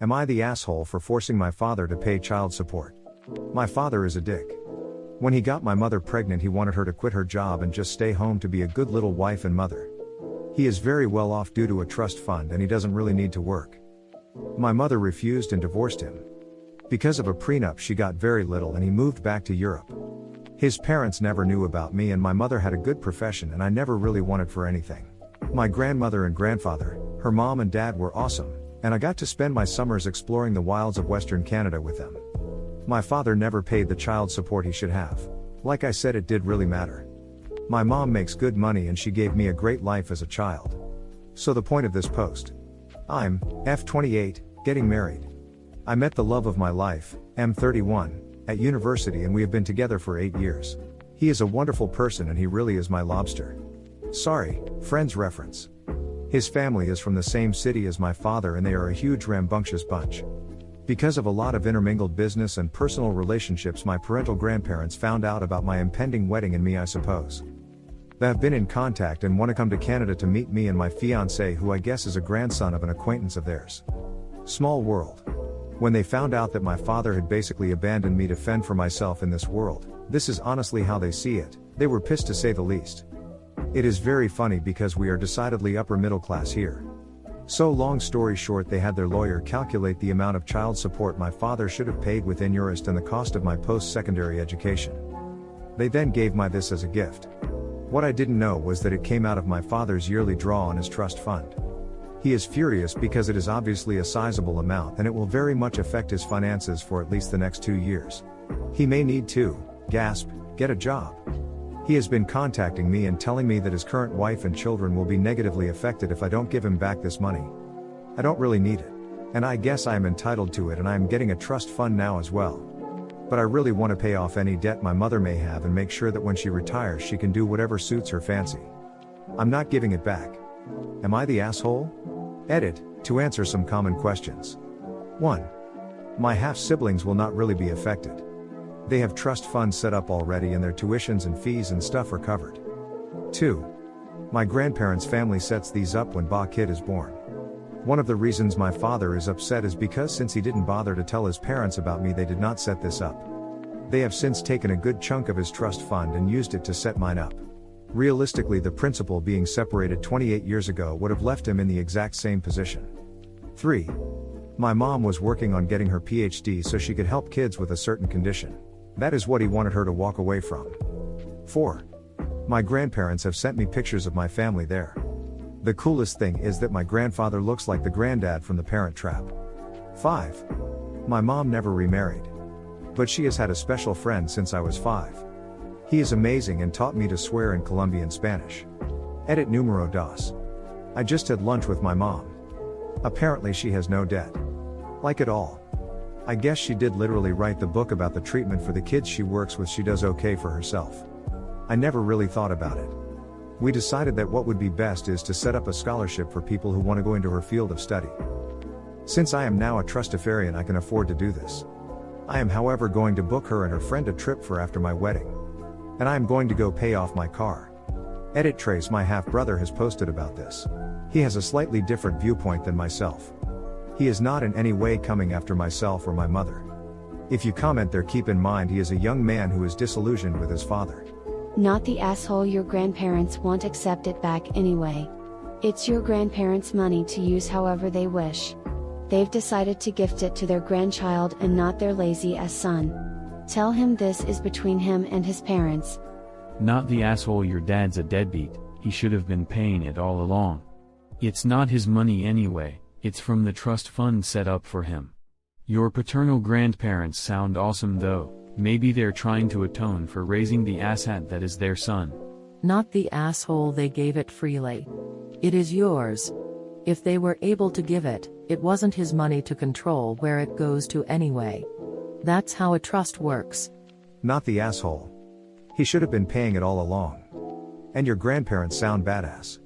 Am I the asshole for forcing my father to pay child support? My father is a dick. When he got my mother pregnant, he wanted her to quit her job and just stay home to be a good little wife and mother. He is very well off due to a trust fund and he doesn't really need to work. My mother refused and divorced him. Because of a prenup, she got very little and he moved back to Europe. His parents never knew about me and my mother had a good profession and I never really wanted for anything. My grandmother and grandfather, her mom and dad were awesome, and I got to spend my summers exploring the wilds of Western Canada with them. My father never paid the child support he should have. Like I said, it did really matter. My mom makes good money and she gave me a great life as a child. So the point of this post. I'm 28, getting married. I met the love of my life, 31, at university and we have been together for 8 years. He is a wonderful person and he really is my lobster. Sorry, Friends reference. His family is from the same city as my father and they are a huge rambunctious bunch. Because of a lot of intermingled business and personal relationships, my parental grandparents found out about my impending wedding and me, I suppose. They have been in contact and want to come to Canada to meet me and my fiancé, who I guess is a grandson of an acquaintance of theirs. Small world. When they found out that my father had basically abandoned me to fend for myself in this world, this is honestly how they see it, they were pissed to say the least. It is very funny because we are decidedly upper middle class here. So long story short, they had their lawyer calculate the amount of child support my father should have paid within Eurist and the cost of my post-secondary education. They then gave my this as a gift. What I didn't know was that it came out of my father's yearly draw on his trust fund. He is furious because it is obviously a sizable amount and it will very much affect his finances for at least the next 2 years. He may need to, get a job. He has been contacting me and telling me that his current wife and children will be negatively affected if I don't give him back this money. I don't really need it. And I guess I am entitled to it and I am getting a trust fund now as well. But I really want to pay off any debt my mother may have and make sure that when she retires she can do whatever suits her fancy. I'm not giving it back. Am I the asshole? Edit, to answer some common questions. 1. My half-siblings will not really be affected. They have trust funds set up already and their tuitions and fees and stuff are covered. 2. My grandparents' family sets these up when Ba kid is born. One of the reasons my father is upset is because since he didn't bother to tell his parents about me, they did not set this up. They have since taken a good chunk of his trust fund and used it to set mine up. Realistically, the principal being separated 28 years ago would have left him in the exact same position. 3. My mom was working on getting her PhD so she could help kids with a certain condition. That is what he wanted her to walk away from. 4. My grandparents have sent me pictures of my family there. The coolest thing is that my grandfather looks like the granddad from The Parent Trap. 5. My mom never remarried. But she has had a special friend since I was 5. He is amazing and taught me to swear in Colombian Spanish. Edit numero dos. I just had lunch with my mom. Apparently she has no debt. Like it all. I guess she did literally write the book about the treatment for the kids she works with. She does okay for herself. I never really thought about it. We decided that what would be best is to set up a scholarship for people who want to go into her field of study. Since I am now a trustafarian, I can afford to do this. I am however going to book her and her friend a trip for after my wedding. And I am going to go pay off my car. Edit Trace, my half-brother, has posted about this. He has a slightly different viewpoint than myself. He is not in any way coming after myself or my mother. If you comment there, keep in mind he is a young man who is disillusioned with his father. Not the asshole. Your grandparents won't accept it back anyway. It's your grandparents' money to use however they wish. They've decided to gift it to their grandchild and not their lazy ass son. Tell him this is between him and his parents. Not the asshole. Your dad's a deadbeat, he should have been paying it all along. It's not his money anyway, it's from the trust fund set up for him. Your paternal grandparents sound awesome though, maybe they're trying to atone for raising the asshat that is their son. Not the asshole. They gave it freely. It is yours. If they were able to give it, it wasn't his money to control where it goes to anyway. That's how a trust works. Not the asshole. He should have been paying it all along. And your grandparents sound badass.